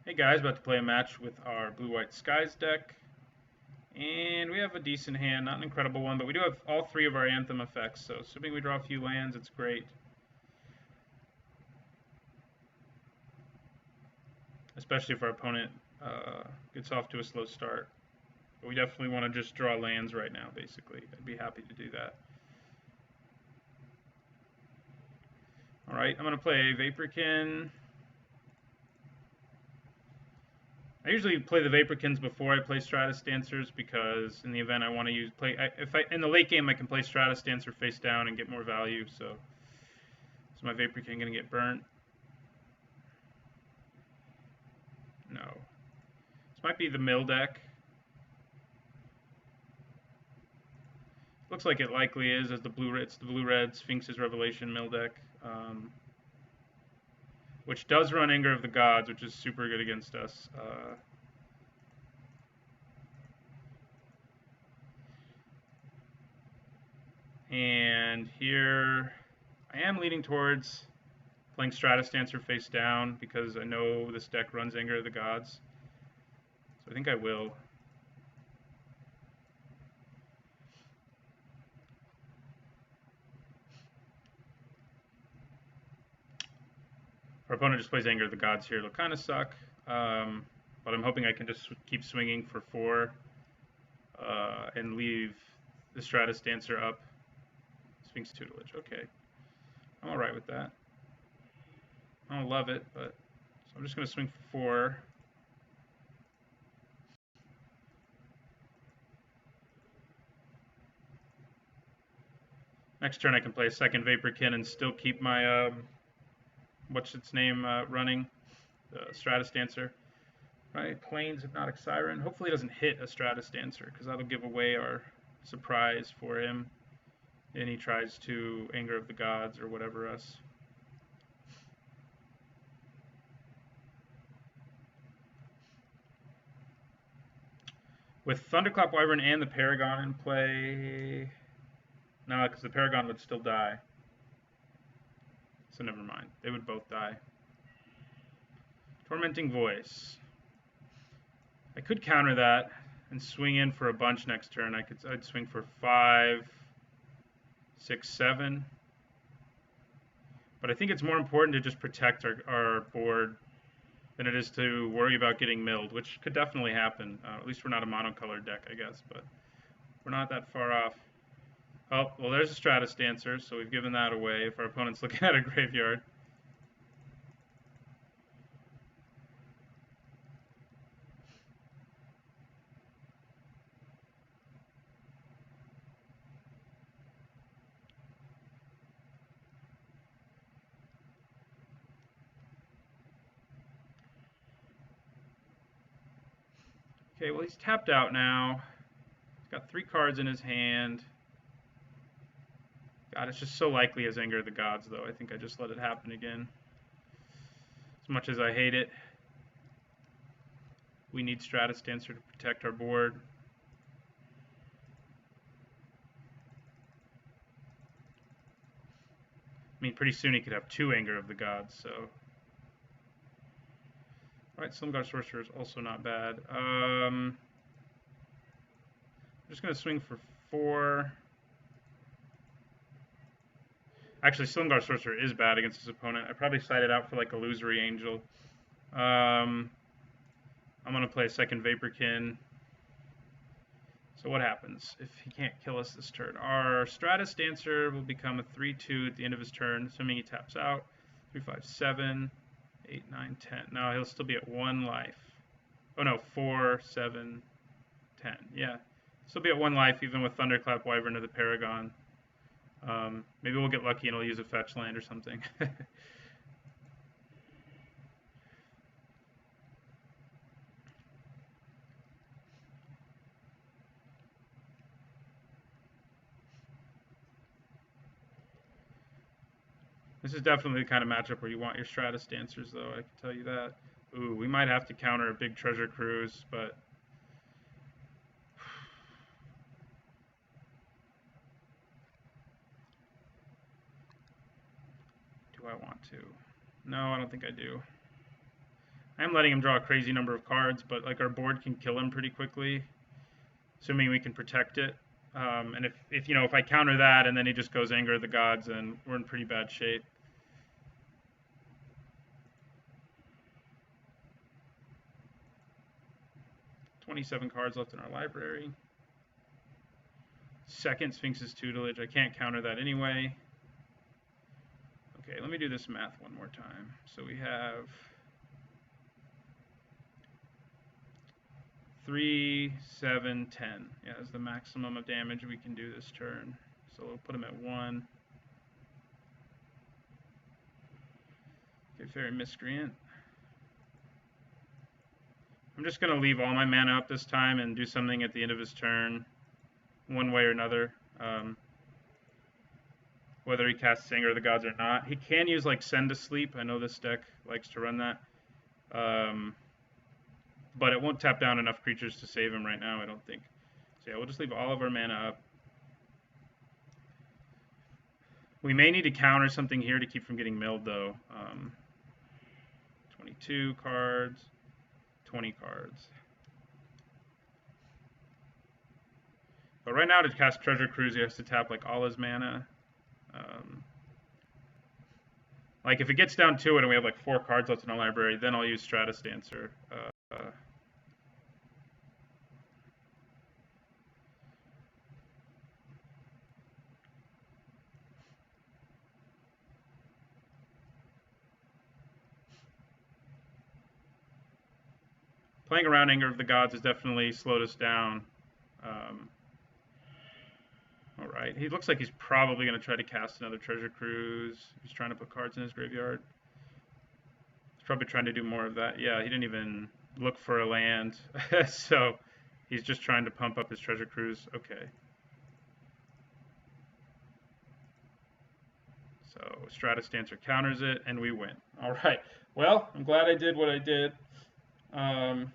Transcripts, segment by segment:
Hey guys, about to play a match with our Blue-White Skies deck. And we have a decent hand, not an incredible one, but we do have all three of our Anthem effects, so assuming we draw a few lands, it's great. Especially if our opponent gets off to a slow start. But we definitely want to just draw lands right now, basically. I'd be happy to do that. Alright, I'm going to play Vaporkin. I usually play the Vaporkins before I play Stratus Dancers because in the event I want to in the late game I can play Stratus Dancer face down and get more value. So is my Vaporkin gonna get burnt? No. This might be the mill deck. Looks like it likely is, as it's the blue-red Sphinx's Revelation mill deck, which does run Anger of the Gods, which is super good against us. And here I am leaning towards playing Stratus Dancer face down because I know this deck runs Anger of the Gods. So I think I will. Our opponent just plays Anger of the Gods here. It'll kind of suck, but I'm hoping I can just keep swinging for 4 and leave the Stratus Dancer up. Sphinx Tutelage. Okay. I'm alright with that. I don't love it, but so I'm just going to swing for 4. Next turn I can play a second Vaporkin and still keep my, what's its name, running, the Stratus Dancer. Right, Plains Hypnotic Siren. Hopefully it doesn't hit a Stratus Dancer, because that'll give away our surprise for him. And he tries to Anger of the Gods or whatever us. With Thunderclap Wyvern and the Paragon in play... No, because the Paragon would still die. So never mind. They would both die. Tormenting Voice. I could counter that and swing in for a bunch next turn. I'd swing for 5, 6, 7. But I think it's more important to just protect our board than it is to worry about getting milled, which could definitely happen. At least we're not a monocolored deck, I guess, but we're not that far off. Oh, well, there's a Stratus Dancer, so we've given that away if our opponent's looking at a graveyard. Okay, well, he's tapped out now. He's got 3 cards in his hand. God, it's just so likely as Anger of the Gods, though. I think I just let it happen again. As much as I hate it, we need Stratus Dancer to protect our board. I mean, pretty soon he could have 2 Anger of the Gods, so... Alright, Silumgar Sorcerer is also not bad. I'm just going to swing for 4. Actually, Silumgar Sorcerer is bad against his opponent. I probably sided out for like Illusory Angel. I'm going to play a second Vaporkin. So what happens if he can't kill us this turn? Our Stratus Dancer will become a 3/2 at the end of his turn, assuming he taps out. 3, 5, 7, 8, 9, 10. No, he'll still be at 1 life. Oh no, 4, 7, 10. Yeah, still be at 1 life even with Thunderclap Wyvern or the Paragon. Maybe we'll get lucky and he'll use a fetch land or something. This is definitely the kind of matchup where you want your Stratus Dancers, though, I can tell you that. Ooh, we might have to counter a big Treasure Cruise, but... do I want to? No, I don't think I do. I'm letting him draw a crazy number of cards, but like our board can kill him pretty quickly, assuming we can protect it. And if you know, if I counter that and then he just goes Anger of the Gods, then we're in pretty bad shape. $27 cards left in our library. Second Sphinx's Tutelage. I can't counter that anyway. Okay, let me do this math one more time. So we have 3, 7, 10. Yeah, that's the maximum of damage we can do this turn. So we'll put him at 1. Okay, Fairy Miscreant. I'm just going to leave all my mana up this time and do something at the end of his turn, one way or another. Whether he casts Anger of the Gods or not. He can use like Send to Sleep. I know this deck likes to run that. But it won't tap down enough creatures to save him right now, I don't think. So yeah, we'll just leave all of our mana up. We may need to counter something here to keep from getting milled, though. 22 cards, 20 cards. But right now, to cast Treasure Cruise, he has to tap like all his mana. Like if it gets down to it and we have like 4 cards left in our library, then I'll use Stratus Dancer. Playing around Anger of the Gods has definitely slowed us down. All right, he looks like he's probably going to try to cast another Treasure Cruise. He's trying to put cards in his graveyard. He's probably trying to do more of that. Yeah, he didn't even look for a land. So he's just trying to pump up his Treasure Cruise. Okay. So Stratus Dancer counters it, and we win. All right. Well, I'm glad I did what I did.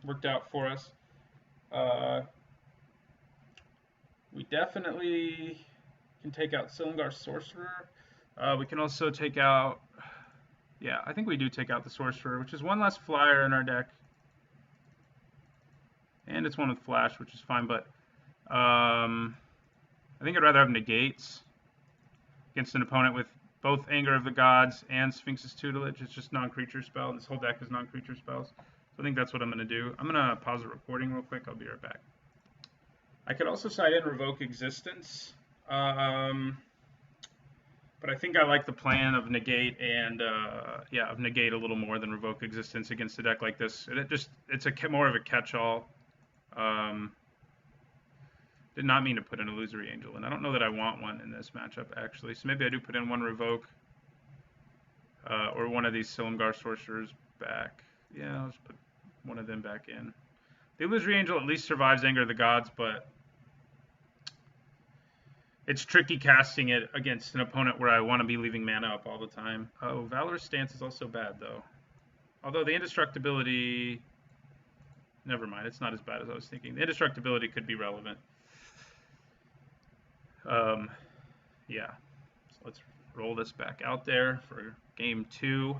Worked out for us. We definitely can take out Silumgar Sorcerer. We can also take out, yeah, I think we do take out the Sorcerer, which is one less flyer in our deck. And it's one with Flash, which is fine, but I think I'd rather have Negates against an opponent with both Anger of the Gods and Sphinx's Tutelage. It's just non-creature spell, and this whole deck is non-creature spells. So I think that's what I'm going to do. I'm going to pause the recording real quick. I'll be right back. I could also side in Revoke Existence, but I think I like the plan of Negate and yeah, of Negate a little more than Revoke Existence against a deck like this. It's more of a catch-all. Did not mean to put an Illusory Angel in. I don't know that I want one in this matchup actually, so maybe I do put in one Revoke or one of these Silumgar Sorcerers back. Yeah, I'll just put one of them back in. The Illusory Angel at least survives Anger of the Gods, but it's tricky casting it against an opponent where I want to be leaving mana up all the time. Oh, Valorous Stance is also bad, though. Although the Indestructibility... Never mind, it's not as bad as I was thinking. The Indestructibility could be relevant. Yeah. So let's roll this back out there for game 2.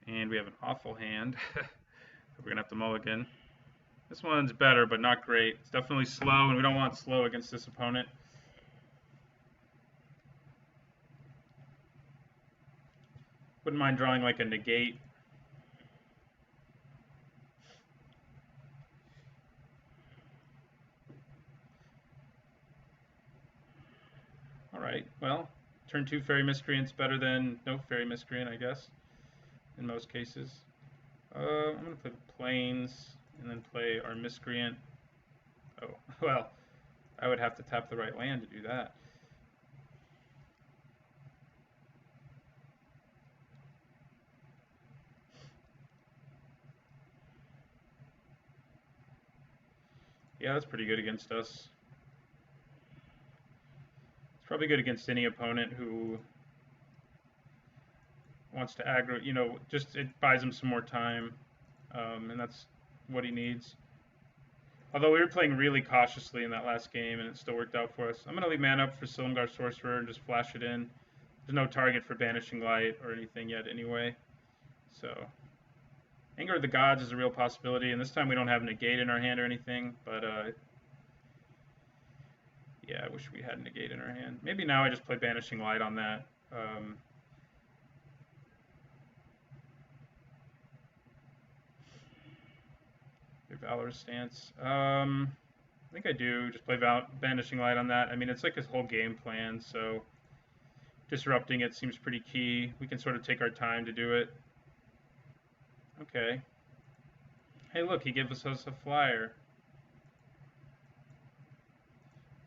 And we have an awful hand. We're going to have to mulligan. This one's better, but not great. It's definitely slow, and we don't want slow against this opponent. Wouldn't mind drawing like a Negate. All right, well, turn 2 Fairy Miscreant's better than no Fairy Miscreant, I guess, in most cases. I'm going to play the Plains and then play our Miscreant. Oh, well, I would have to tap the right land to do that. Yeah, that's pretty good against us. It's probably good against any opponent who wants to aggro, you know, just it buys him some more time, and that's what he needs. Although we were playing really cautiously in that last game, and it still worked out for us. I'm going to leave mana up for Silumgar Sorcerer and just flash it in. There's no target for Banishing Light or anything yet anyway. So Anger of the Gods is a real possibility, and this time we don't have Negate in our hand or anything, but yeah, I wish we had Negate in our hand. Maybe now I just play Banishing Light on that. Valor's Stance. I think I do. Just play Banishing Light on that. I mean, it's like his whole game plan, so disrupting it seems pretty key. We can sort of take our time to do it. Okay. Hey, look, he gives us a flyer.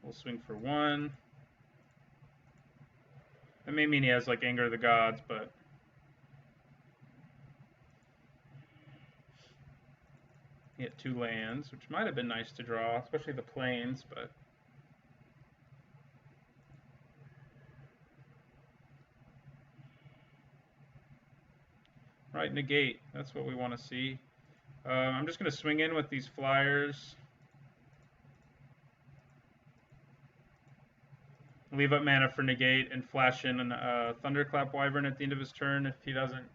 We'll swing for 1. That may mean he has like Anger of the Gods, but he had 2 lands, which might have been nice to draw, especially the plains, but right, negate. That's what we want to see. I'm just going to swing in with these flyers. Leave up mana for negate and flash in a Thunderclap Wyvern at the end of his turn if he doesn't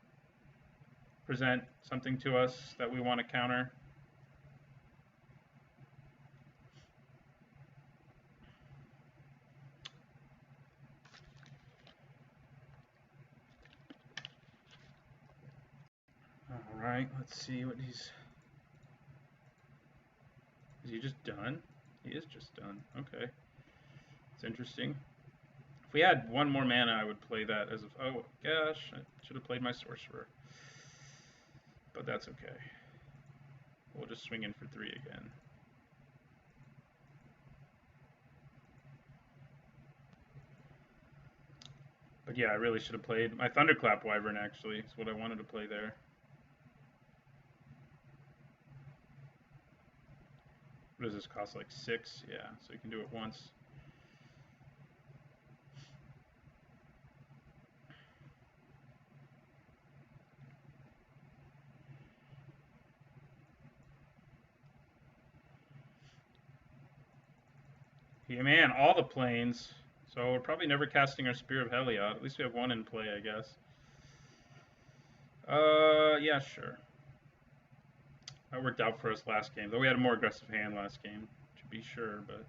present something to us that we want to counter. Alright, let's see what he's... Is he just done? He is just done. Okay. It's interesting. If we had 1 more mana, I would play that as a... Oh, gosh. I should have played my Sorcerer. But that's okay. We'll just swing in for 3 again. But yeah, I really should have played... My Thunderclap Wyvern, actually, is what I wanted to play there. What does this cost? Like 6? Yeah, so you can do it once. Yeah, man, all the planes. So we're probably never casting our Spear of Heliod. At least we have 1 in play, I guess. Yeah, sure. That worked out for us last game. Though we had a more aggressive hand last game, to be sure, but...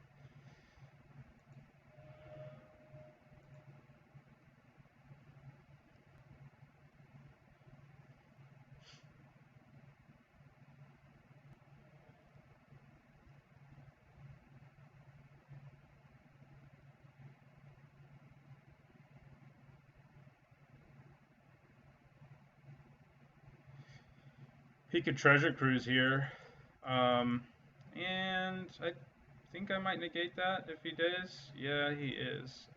He could Treasure Cruise here. And I think I might negate that if he does. Yeah, he is.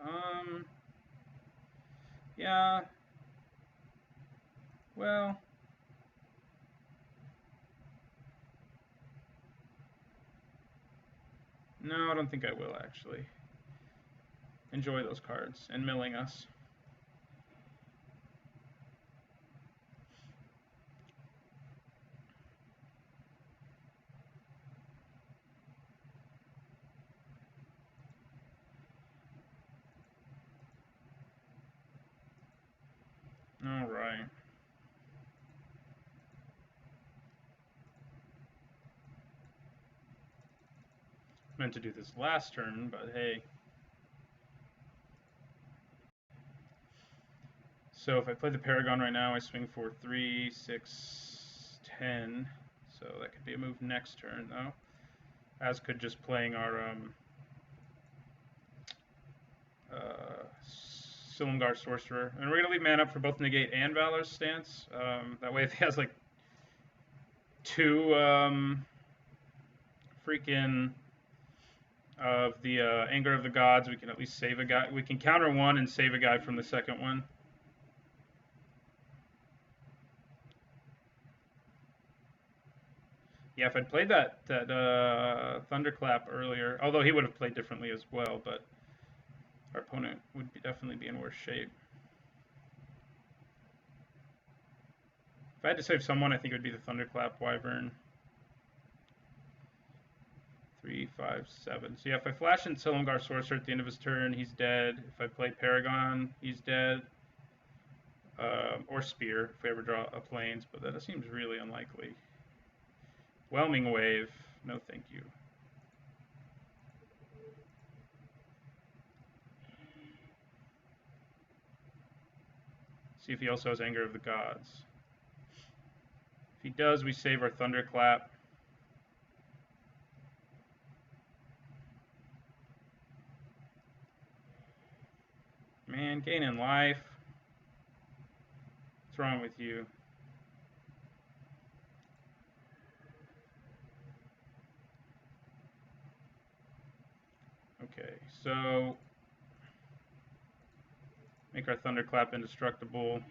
Yeah. Well. No, I don't think I will, actually. Enjoy those cards and milling us. All right. Meant to do this last turn, but hey. So if I play the Paragon right now, I swing for 3, 6, 10. So that could be a move next turn, though. As could just playing our Silumgar Sorcerer. And we're going to leave mana up for both Negate and Valor's Stance. That way if he has like 2 freaking of the Anger of the Gods, we can at least save a guy. We can counter 1 and save a guy from the second one. Yeah, if I'd played that Thunderclap earlier, although he would have played differently as well, but our opponent would definitely be in worse shape. If I had to save someone, I think it would be the Thunderclap Wyvern. 3, 5, 7. So yeah, if I flash in Silumgar Sorcerer at the end of his turn, he's dead. If I play Paragon, he's dead. Or Spear, if we ever draw a Plains, but that seems really unlikely. Whelming Wave, no thank you. See if he also has Anger of the Gods. If he does, we save our Thunderclap. Man, gaining life. What's wrong with you? Okay, so make our Thunderclap indestructible.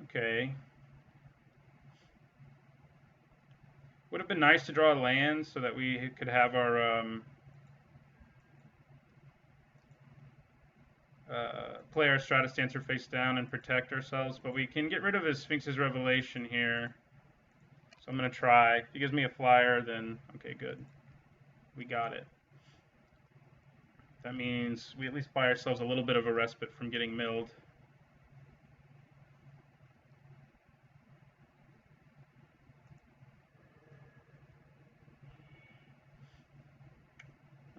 Okay. Would have been nice to draw a land so that we could have our play our Stratus Dancer face down and protect ourselves, but we can get rid of his Sphinx's Revelation here. So I'm going to try. If he gives me a flyer, then okay, good. We got it. That means we at least buy ourselves a little bit of a respite from getting milled.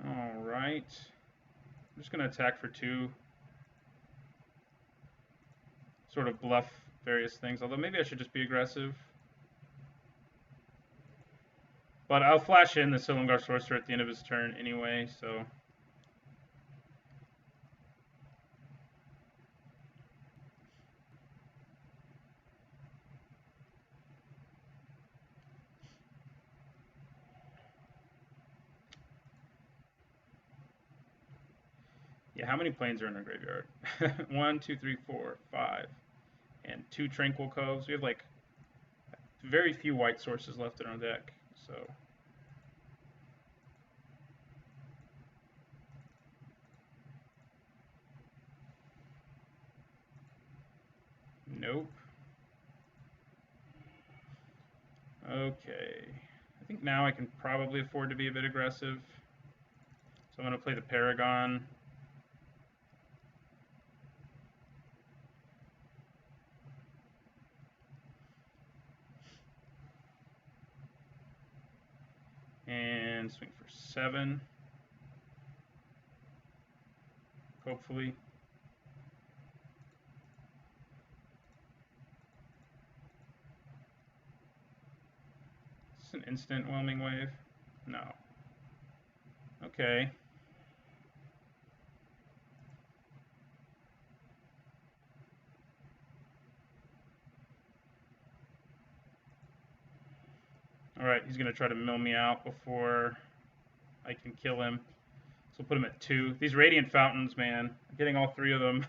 Alright. I'm just going to attack for 2. Sort of bluff various things, although maybe I should just be aggressive. But I'll flash in the Silumgar Sorcerer at the end of his turn anyway, so... Yeah, how many Plains are in our graveyard? 1, 2, 3, 4, 5. And 2 Tranquil Coves. We have, like, very few white sources left in our deck, so... Nope. Okay. I think now I can probably afford to be a bit aggressive. So I'm going to play the Paragon. And swing for 7. Hopefully. Is this an instant Whelming Wave? No. Okay. Alright, he's going to try to mill me out before I can kill him. So we'll put him at 2. These Radiant Fountains, man. I'm getting all 3 of them.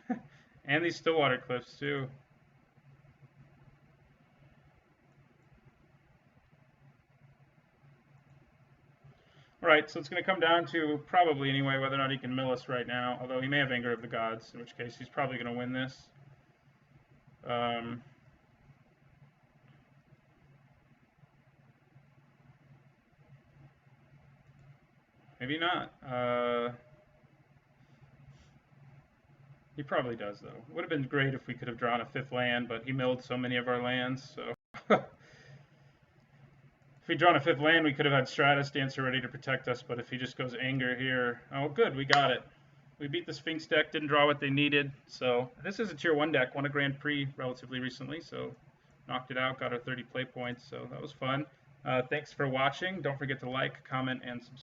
And these Stillwater Cliffs, too. Alright, so it's going to come down to, probably anyway, whether or not he can mill us right now. Although he may have Anger of the Gods, in which case he's probably going to win this. Maybe not. He probably does, though. Would have been great if we could have drawn a 5th land, but he milled so many of our lands, so... If he'd drawn a 5th land, we could have had Stratus Dancer ready to protect us, but if he just goes Anger here... Oh, good, we got it. We beat the Sphinx deck, didn't draw what they needed, so... This is a Tier 1 deck, won a Grand Prix relatively recently, so... Knocked it out, got our 30 play points, so that was fun. Thanks for watching. Don't forget to like, comment, and subscribe.